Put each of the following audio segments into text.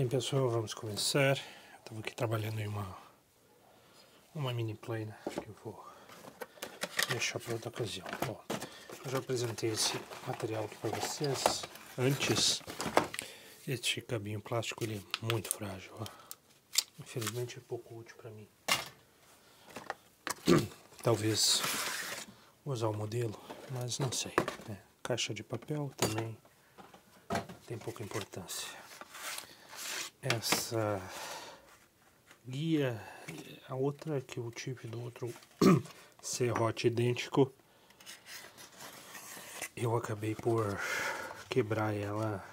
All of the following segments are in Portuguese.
pessoal, vamos começar. Eu estava aqui trabalhando em uma mini plane, acho que eu vou deixar para outra ocasião. Bom, eu já apresentei esse material aqui para vocês antes. Este cabinho plástico ele é muito frágil, ó. Infelizmente é pouco útil para mim. Talvez usar o modelo, mas não sei, né? Caixa de papel também tem pouca importância. Essa guia, a outra que eu tive do outro serrote idêntico, eu acabei por quebrar ela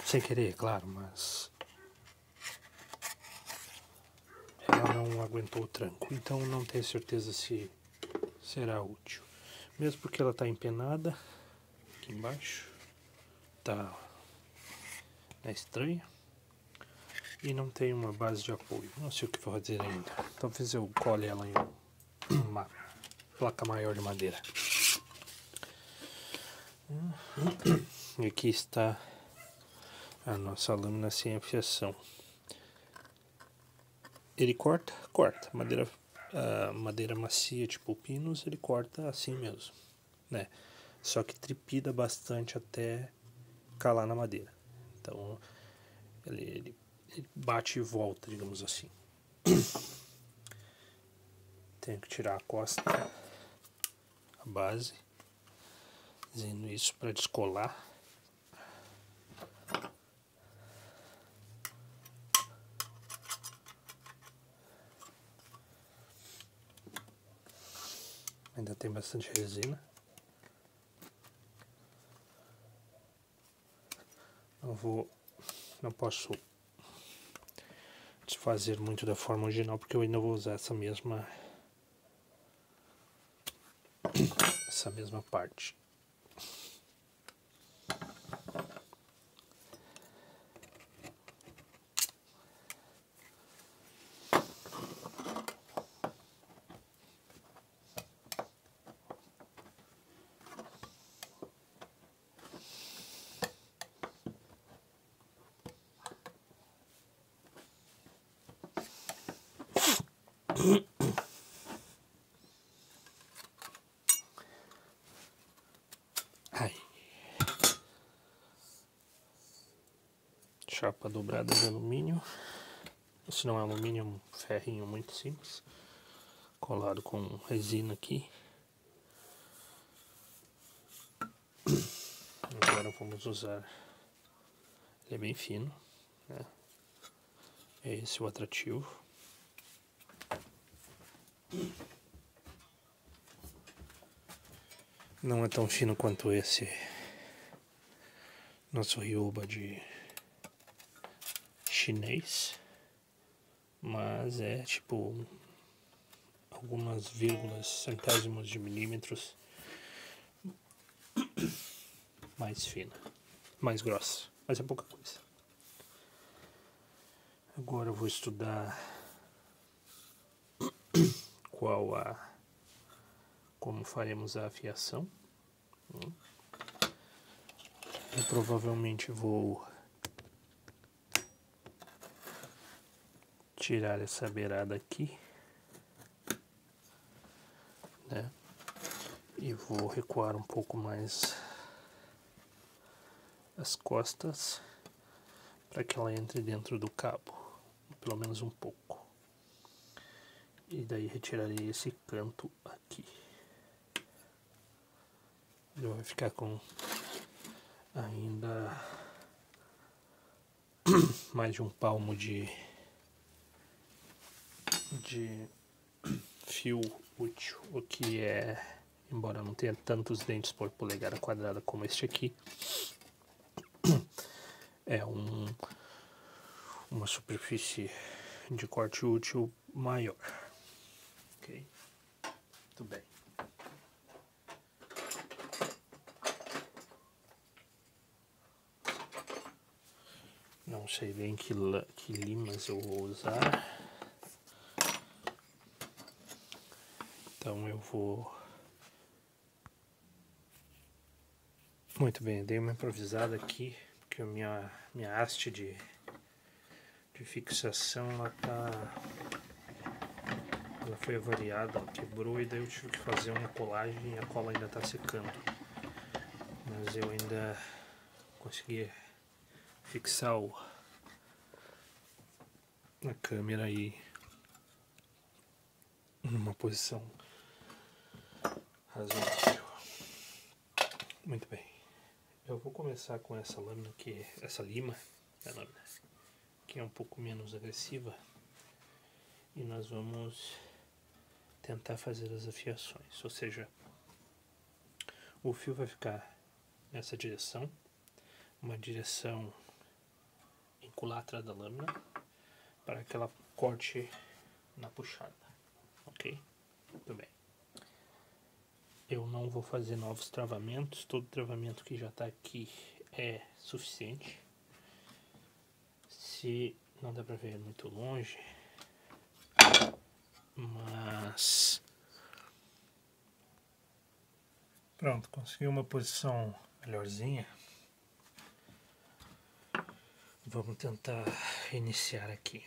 sem querer, claro, mas ela não aguentou o tranco, então não tenho certeza se será útil, mesmo porque ela está empenada aqui embaixo, tá estranha e não tem uma base de apoio. Não sei o que vou fazer ainda. Talvez eu cole ela em uma placa maior de madeira. E aqui está a nossa lâmina sem afiação. Ele corta, madeira macia tipo pinos, ele corta assim mesmo, né? Só que tripida bastante até calar na madeira. Então ele bate e volta, digamos assim. Tenho que tirar a costa, a base, fazendo isso para descolar. Ainda tem bastante resina. Não posso desfazer muito da forma original, porque eu ainda vou usar essa mesma parte. Ai. Chapa dobrada de alumínio. Se não é alumínio, é um ferrinho muito simples, colado com resina aqui. Agora vamos usar, ele é bem fino, né? É esse o atrativo. Não é tão fino quanto esse nosso Ryoba de chinês, mas é tipo algumas vírgulas, centésimos de milímetros mais fina, mais grossa, mas é pouca coisa. Agora eu vou estudar como faremos a afiação. Eu provavelmente vou tirar essa beirada aqui, né? E vou recuar um pouco mais as costas para que ela entre dentro do cabo, pelo menos um pouco. E daí retirarei esse canto aqui. Ele vai ficar com ainda mais de um palmo de fio útil, o que é, embora não tenha tantos dentes por polegada quadrada como este aqui, é uma superfície de corte útil maior. Ok? Muito bem. Não sei bem que limas eu vou usar. Então eu vou... Muito bem, dei uma improvisada aqui, porque a minha haste de de fixação ela foi avariada, ela quebrou e daí eu tive que fazer uma colagem e a cola ainda está secando. Mas eu ainda consegui fixar a câmera aí numa posição razoável. Muito bem. Eu vou começar com essa lâmina aqui, essa lima da lâmina, que é um pouco menos agressiva, e nós vamos tentar fazer as afiações, ou seja, o fio vai ficar nessa direção, uma direção em culatra da lâmina, para que ela corte na puxada, ok? Muito bem. Eu não vou fazer novos travamentos, todo travamento que já está aqui é suficiente. Se não dá para ver muito longe, mas pronto, consegui uma posição melhorzinha. Vamos tentar iniciar aqui.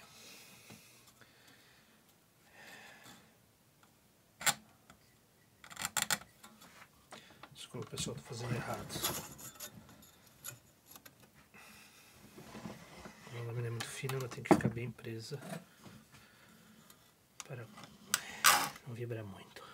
Desculpa, pessoal, estou fazendo errado. A lâmina é muito fina, ela tem que ficar bem presa para não vibrar muito.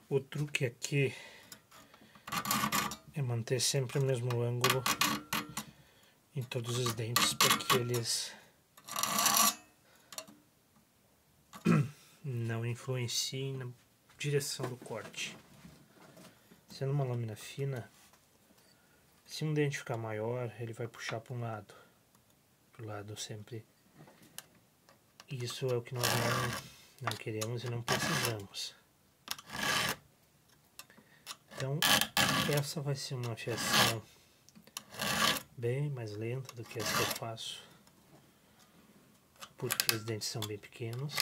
O truque aqui é manter sempre o mesmo ângulo em todos os dentes para que eles não influenciem na direção do corte. Sendo uma lâmina fina, se um dente ficar maior, ele vai puxar para um lado, para o lado sempre. Isso é o que nós não queremos e não precisamos. Então, essa vai ser uma afiação bem mais lenta do que essa que eu faço, porque os dentes são bem pequenos.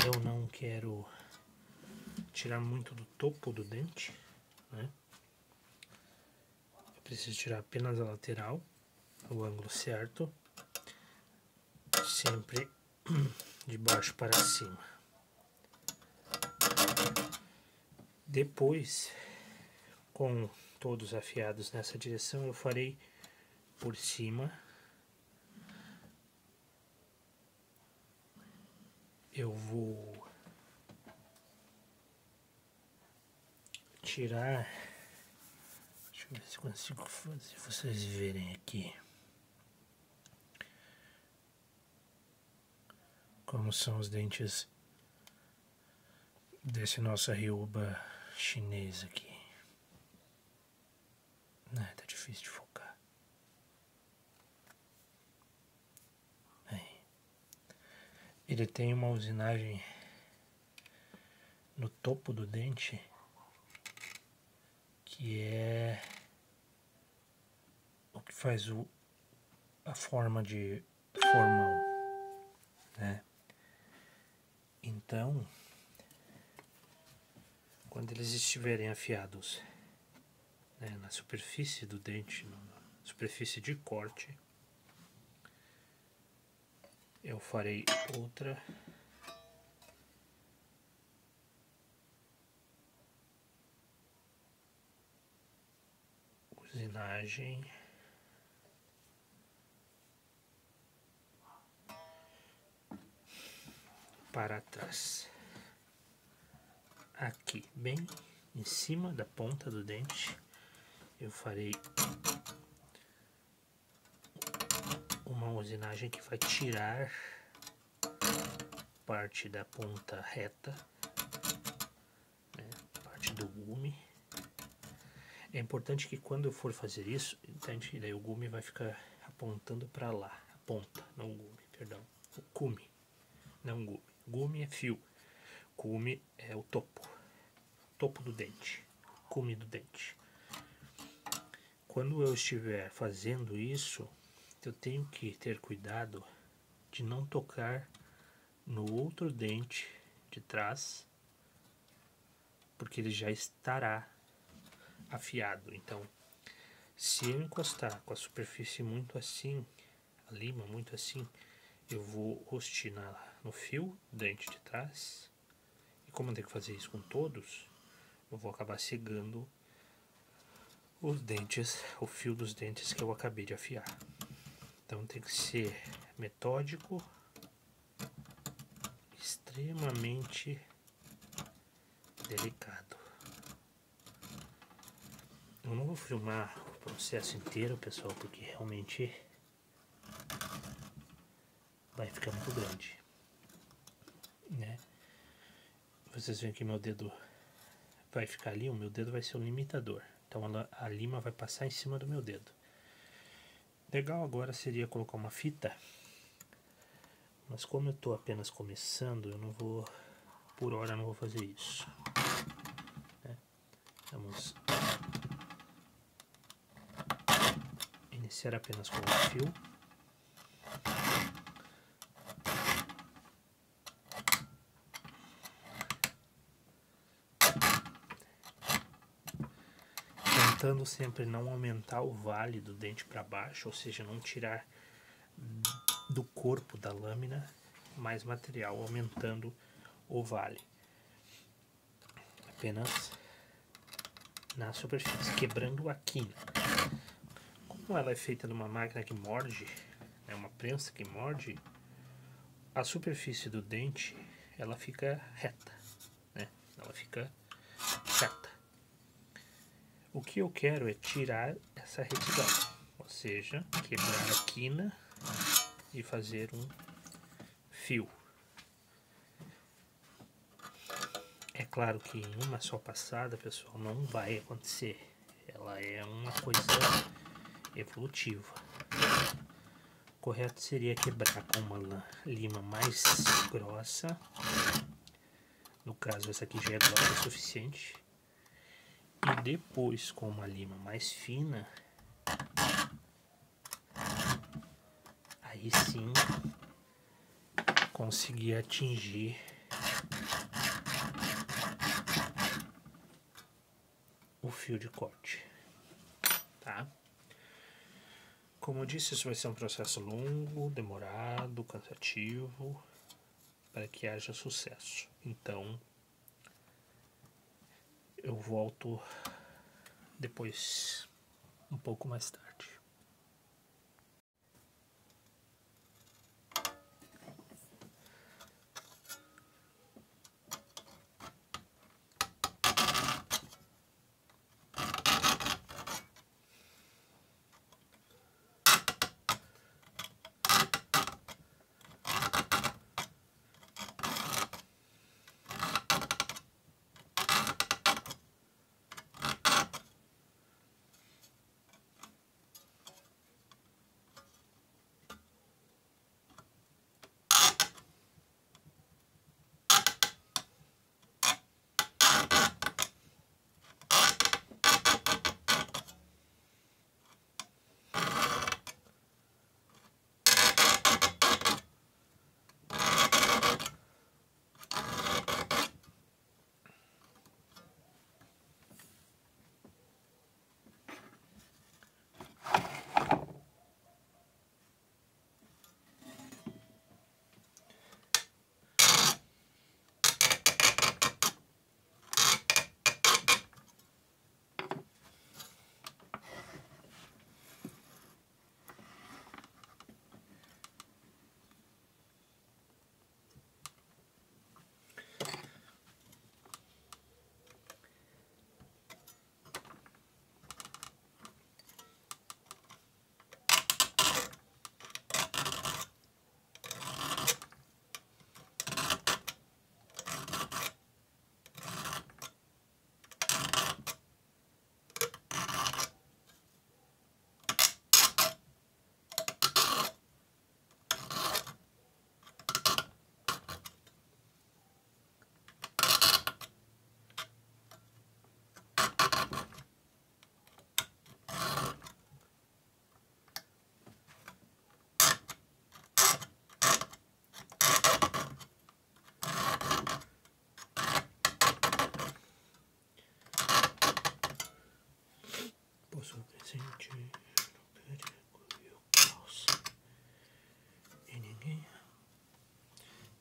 Eu não quero tirar muito do topo do dente, né? Eu preciso tirar apenas a lateral, o ângulo certo, sempre de baixo para cima. Depois, com todos afiados nessa direção, eu farei por cima. Eu vou tirar, deixa eu ver se consigo fazer vocês verem aqui como são os dentes desse nosso Ryuba chinês aqui. Tá difícil de focar. Aí. Ele tem uma usinagem no topo do dente que é o que faz a forma de formão, né? Então, quando eles estiverem afiados, né, na superfície do dente, na superfície de corte, eu farei outra usinagem para trás, aqui bem em cima da ponta do dente. Eu farei uma usinagem que vai tirar parte da ponta reta, né, parte do gume. É importante que quando eu for fazer isso, entende? Daí o gume vai ficar apontando para lá. A ponta, não o gume, perdão. O cume, não o gume. Gume é fio. Cume é o topo. Topo do dente. Cume do dente. Quando eu estiver fazendo isso, eu tenho que ter cuidado de não tocar no outro dente de trás, porque ele já estará afiado. Então, se eu encostar com a superfície muito assim, a lima muito assim, eu vou rostinar no fio dente de trás. E como eu tenho que fazer isso com todos, eu vou acabar cegando os dentes, o fio dos dentes que eu acabei de afiar. Então tem que ser metódico, extremamente delicado. Eu não vou filmar o processo inteiro, pessoal, porque realmente vai ficar muito grande, né? Vocês veem que meu dedo vai ficar ali, o meu dedo vai ser o limitador. Então a lima vai passar em cima do meu dedo. Legal agora seria colocar uma fita, mas como eu estou apenas começando, eu não vou, por hora não vou fazer isso, né? Vamos iniciar apenas com o fio. Tentando sempre não aumentar o vale do dente para baixo, ou seja, não tirar do corpo da lâmina mais material, aumentando o vale. Apenas na superfície, quebrando a quina. Como ela é feita numa máquina que morde, é uma prensa que morde, a superfície do dente ela fica reta, né? Ela fica chata. O que eu quero é tirar essa retidão, ou seja, quebrar a quina e fazer um fio. É claro que em uma só passada, pessoal, não vai acontecer. Ela é uma coisa evolutiva. O correto seria quebrar com uma lima mais grossa. No caso, essa aqui já é grossa o suficiente. E depois, com uma lima mais fina, aí sim conseguir atingir o fio de corte, tá? Como eu disse, isso vai ser um processo longo, demorado, cansativo, para que haja sucesso. Então, eu volto depois, um pouco mais tarde.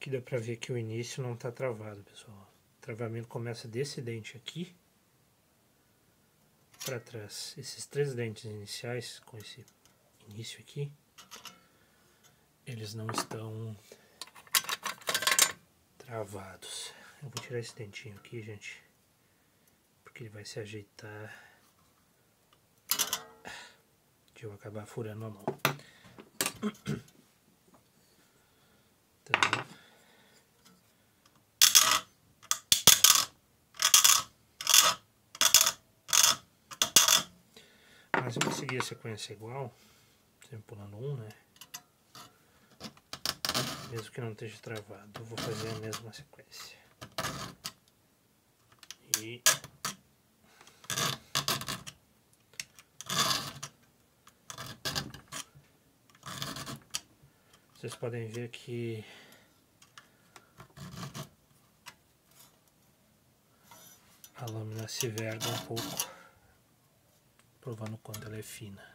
Aqui dá pra ver que o início não tá travado, pessoal. O travamento começa desse dente aqui para trás. Esses 3 dentes iniciais, com esse início aqui, eles não estão travados. Eu vou tirar esse dentinho aqui, gente, porque ele vai se ajeitar de eu acabar furando a mão. Então, mas eu vou seguir a sequência igual, sempre pulando um, né? Mesmo que não esteja travado, eu vou fazer a mesma sequência. E vocês podem ver que a lâmina se verga um pouco, provando o quanto ela é fina.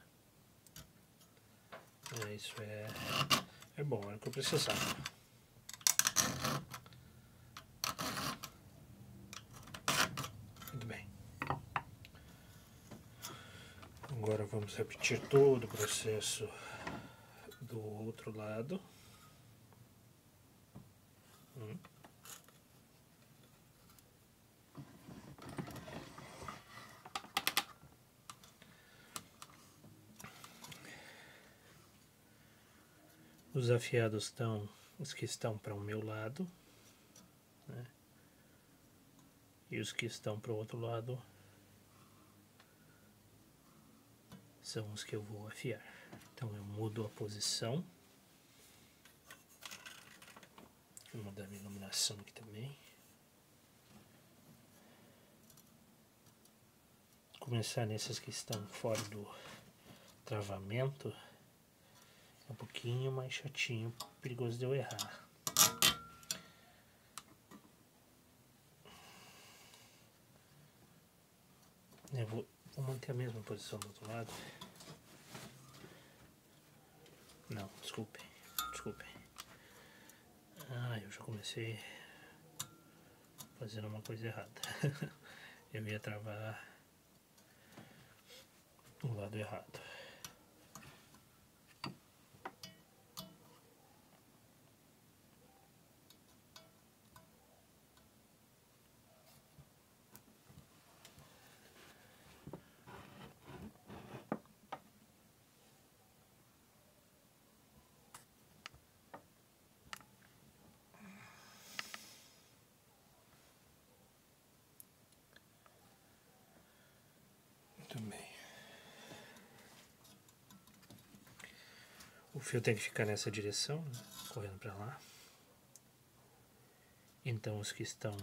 Isso é bom, era o que eu precisava. Muito bem. Agora vamos repetir todo o processo do outro lado. Os afiados estão os que estão para o meu lado, né? E os que estão para o outro lado são os que eu vou afiar. Então eu mudo a posição. Vou mudar minha iluminação aqui também. Começar nesses que estão fora do travamento é um pouquinho mais chatinho, perigoso de eu errar. Eu vou manter a mesma posição do outro lado. Não, desculpem. Eu já comecei fazendo uma coisa errada. Eu ia travar o lado errado. Muito bem. O fio tem que ficar nessa direção, né? Correndo para lá. Então os que estão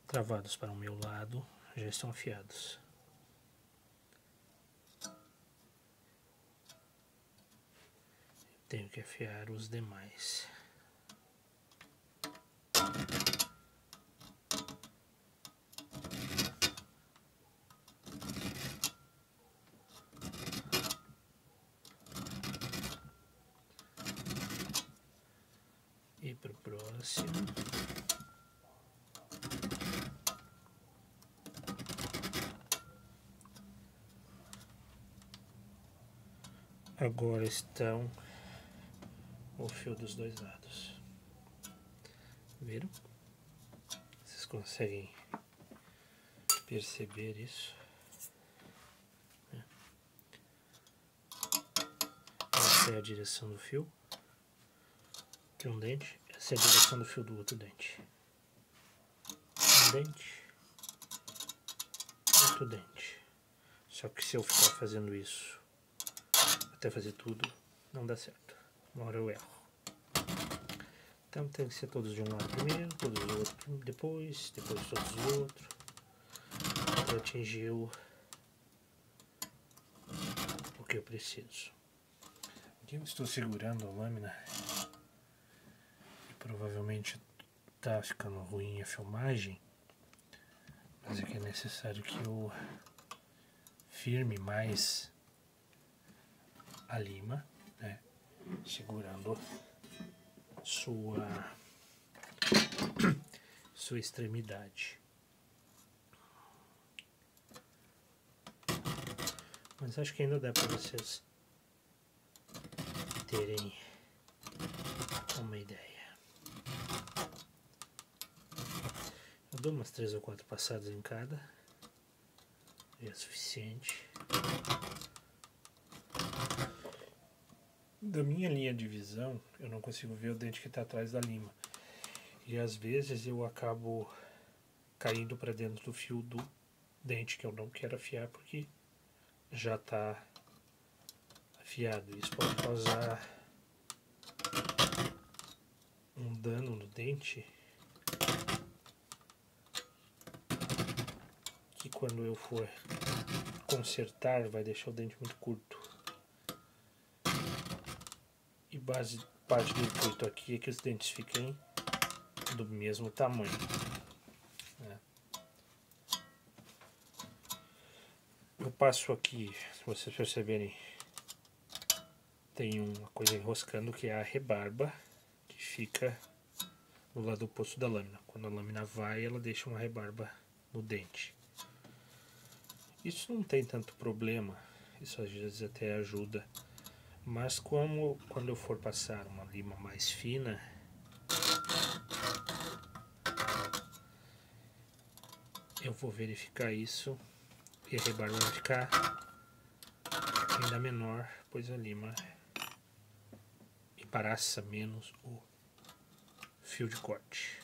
travados para o meu lado já estão afiados. Tenho que afiar os demais. E para o próximo. Agora estão o fio dos dois lados. Viram? Vocês conseguem perceber isso? Essa é a direção do fio de um dente. Essa é a direção do fio do outro dente. Um dente, outro dente. Só que se eu ficar fazendo isso até fazer tudo, não dá certo. Uma hora eu erro. Então tem que ser todos de um lado primeiro, todos do outro depois todos do outro, para atingir o que eu preciso. Aqui eu estou segurando a lâmina e provavelmente está ficando ruim a filmagem, mas aqui é necessário que eu firme mais a lima, né? Segurando sua extremidade. Mas acho que ainda dá para vocês terem uma ideia. Eu dou umas 3 ou 4 passadas em cada, já é suficiente. Da minha linha de visão, eu não consigo ver o dente que está atrás da lima. E às vezes eu acabo caindo para dentro do fio do dente que eu não quero afiar porque já está afiado. Isso pode causar um dano no dente que quando eu for consertar vai deixar o dente muito curto. E parte do intuito aqui é que os dentes fiquem do mesmo tamanho, né? Eu passo aqui, se vocês perceberem, tem uma coisa enroscando que é a rebarba, que fica no lado oposto da lâmina. Quando a lâmina vai, ela deixa uma rebarba no dente. Isso não tem tanto problema, isso às vezes até ajuda. Mas quando eu for passar uma lima mais fina, eu vou verificar isso e a rebarba vai ficar ainda menor, pois a lima embaraça menos o fio de corte.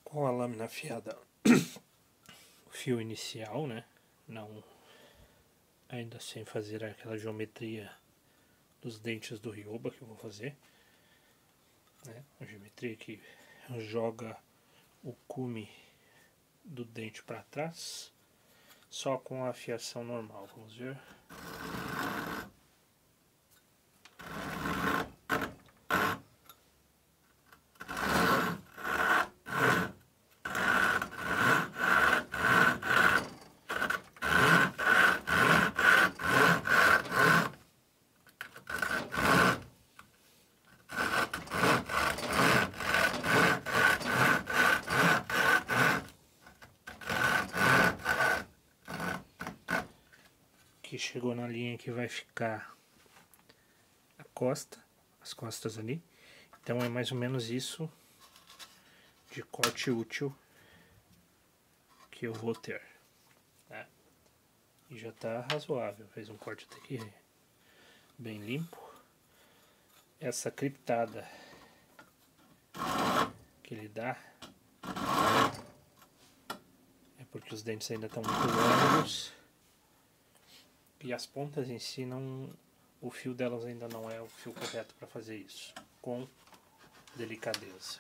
Com a lâmina afiada, o fio inicial, né? Não, ainda sem fazer aquela geometria dos dentes do Ryoba que eu vou fazer, né? A geometria que joga o cume do dente para trás, só com a afiação normal. Vamos ver. Que chegou na linha que vai ficar a costa, as costas ali. Então é mais ou menos isso de corte útil que eu vou ter, né? E já tá razoável, fez um corte até que bem limpo. Essa criptada que ele dá é porque os dentes ainda estão muito longos e as pontas em si não, o fio delas ainda não é o fio correto para fazer isso com delicadeza.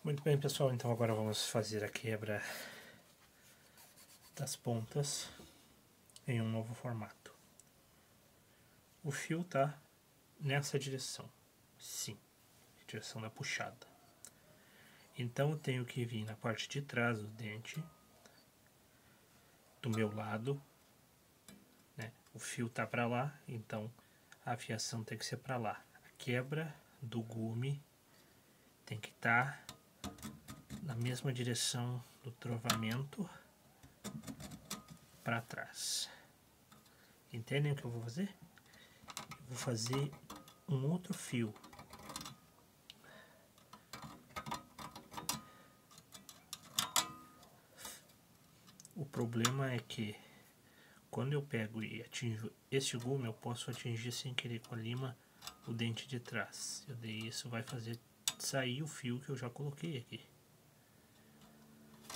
Muito bem, pessoal, então agora vamos fazer a quebra das pontas em um novo formato. O fio tá nessa direção, sim, direção da puxada. Então eu tenho que vir na parte de trás do dente, do meu lado, né? O fio tá para lá, então a afiação tem que ser para lá. A quebra do gume tem que estar na mesma direção do travamento para trás. Entendem o que eu vou fazer? Eu vou fazer um outro fio. O problema é que quando eu pego e atinjo esse gume, eu posso atingir sem querer com a lima o dente de trás. Eu dei isso, vai fazer sair o fio que eu já coloquei aqui.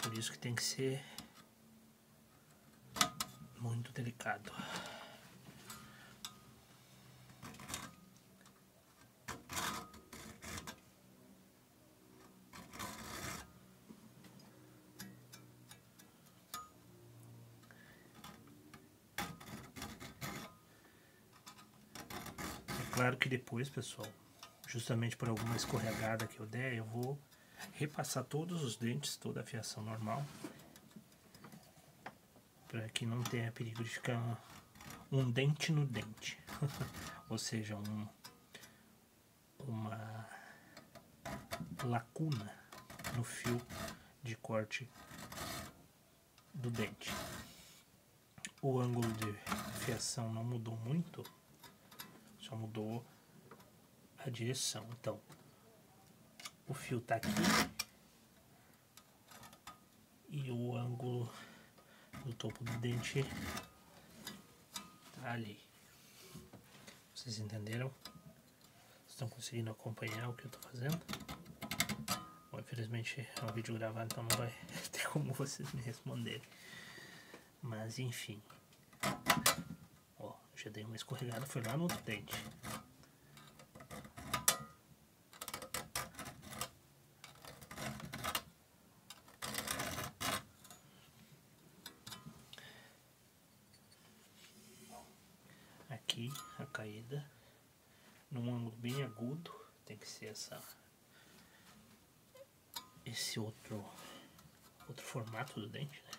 Por isso que tem que ser muito delicado. Claro que depois, pessoal, justamente por alguma escorregada que eu der, eu vou repassar todos os dentes, toda a fiação normal, para que não tenha perigo de ficar um dente no dente, ou seja, uma lacuna no fio de corte do dente. O ângulo de fiação não mudou muito, só mudou a direção. Então, o fio tá aqui e o ângulo do topo do dente tá ali. Vocês entenderam? Estão conseguindo acompanhar o que eu tô fazendo? Bom, infelizmente é um vídeo gravado, então não vai ter como vocês me responderem. Mas enfim. Ó, já dei uma escorregada, foi lá no outro dente. Aqui a caída num ângulo bem agudo, tem que ser esse outro formato do dente, né?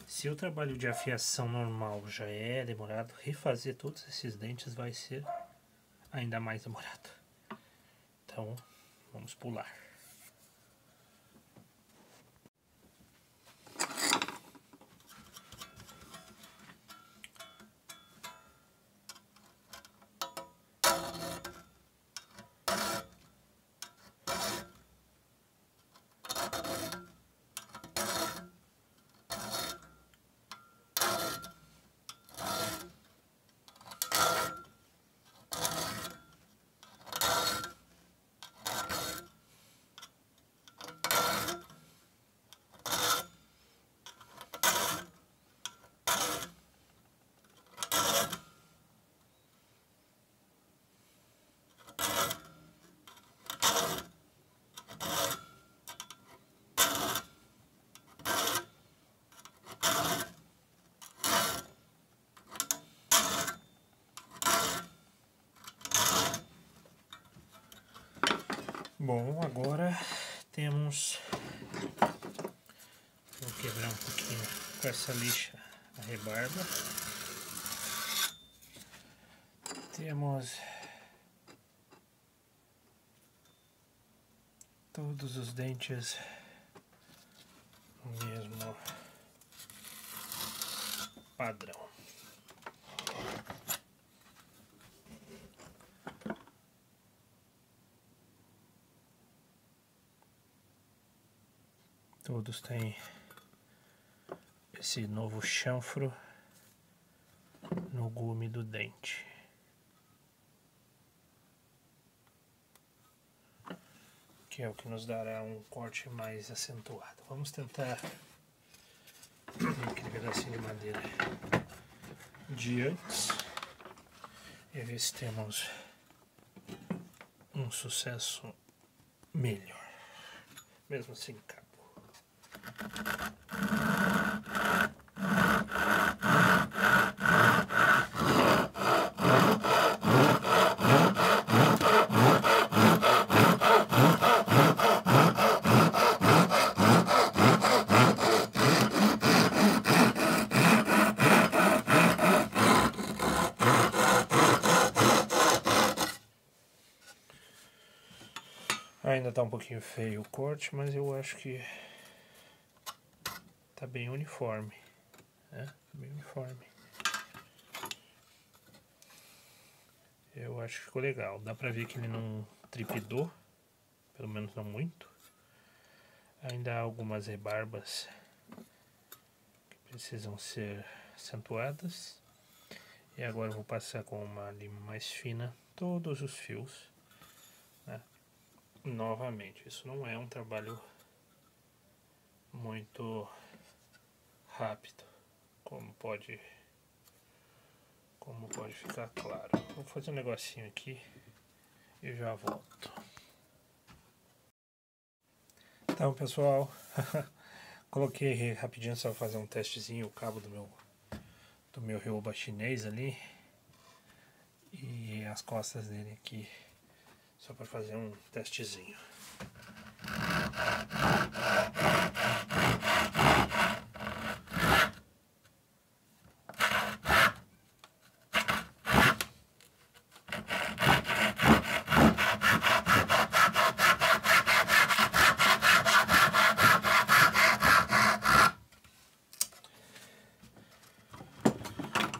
Se o trabalho de afiação normal já é demorado, refazer todos esses dentes vai ser ainda mais demorado. Então, vamos pular. Bom, agora temos... Vou quebrar um pouquinho com essa lixa a rebarba. Temos todos os dentes no mesmo padrão. Todos têm esse novo chanfro no gume do dente. Que é o que nos dará um corte mais acentuado. Vamos tentar aquele pedacinho de madeira de antes e ver se temos um sucesso melhor. Mesmo assim, cabo. Ainda tá um pouquinho feio o corte, mas eu acho que tá bem uniforme, né? Bem uniforme. Eu acho que ficou legal. Dá pra ver que ele não tripidou, pelo menos não muito. Ainda há algumas rebarbas que precisam ser acentuadas. E agora eu vou passar com uma lima mais fina todos os fios, né? Novamente, isso não é um trabalho muito rápido, como pode ficar claro. Vou fazer um negocinho aqui e já volto. Então, pessoal, coloquei rapidinho só fazer um testezinho o cabo do meu Ryoba chinês ali e as costas dele aqui, só para fazer um testezinho.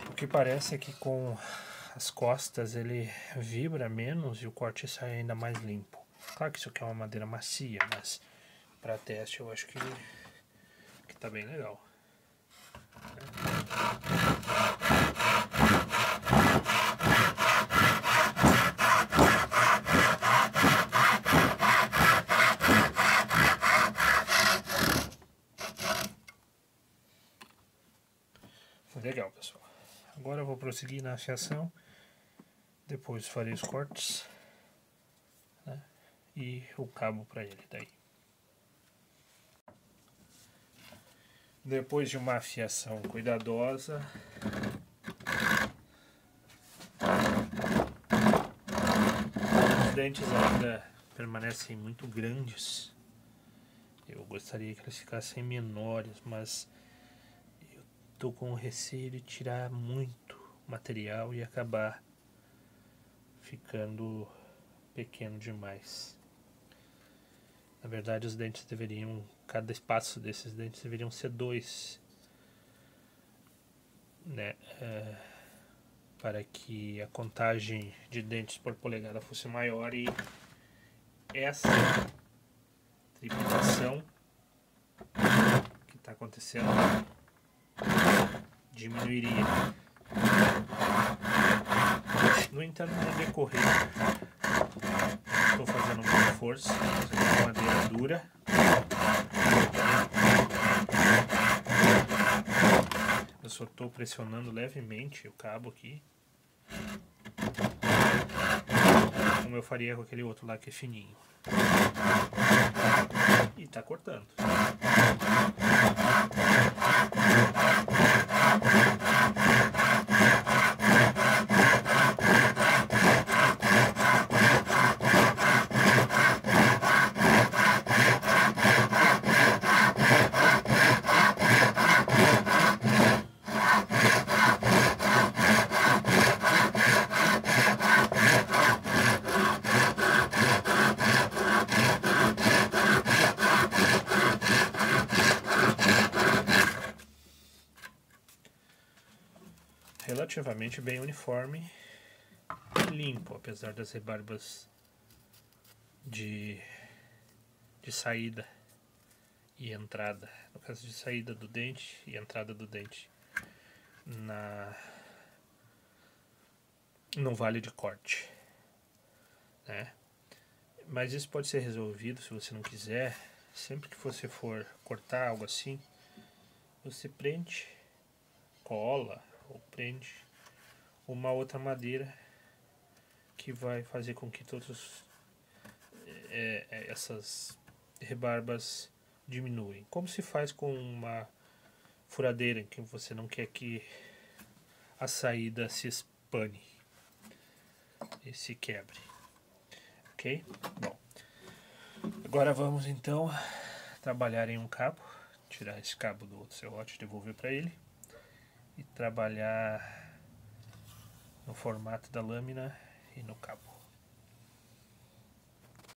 O que parece é que com as costas ele vibra menos e o corte sai ainda mais limpo. Claro que isso aqui é uma madeira macia, mas para teste eu acho que tá bem legal. Legal, pessoal. Agora eu vou prosseguir na afiação, depois farei os cortes, né, e o cabo para ele daí. Depois de uma afiação cuidadosa, os dentes ainda permanecem muito grandes. Eu gostaria que eles ficassem menores, mas estou com receio de tirar muito material e acabar ficando pequeno demais. Na verdade, os dentes deveriam, cada espaço desses dentes deveriam ser 2, né? Para que a contagem de dentes por polegada fosse maior e essa triplicação que está acontecendo diminuiria. No entanto, no decorrer, estou fazendo muita força, com madeira dura. Eu só estou pressionando levemente o cabo aqui, como eu faria com aquele outro lá que é fininho. E está cortando. relativamente bem uniforme e limpo, apesar das rebarbas de saída e entrada, no caso de saída do dente e entrada do dente no vale de corte, né? Mas isso pode ser resolvido se você não quiser. Sempre que você for cortar algo assim, você prende, cola ou prende uma outra madeira que vai fazer com que todas essas rebarbas diminuem. Como se faz com uma furadeira em que você não quer que a saída se espane e se quebre. Ok? Bom, agora vamos então trabalhar em um cabo, tirar esse cabo do outro serrote, devolver para ele e trabalhar no formato da lâmina e no cabo.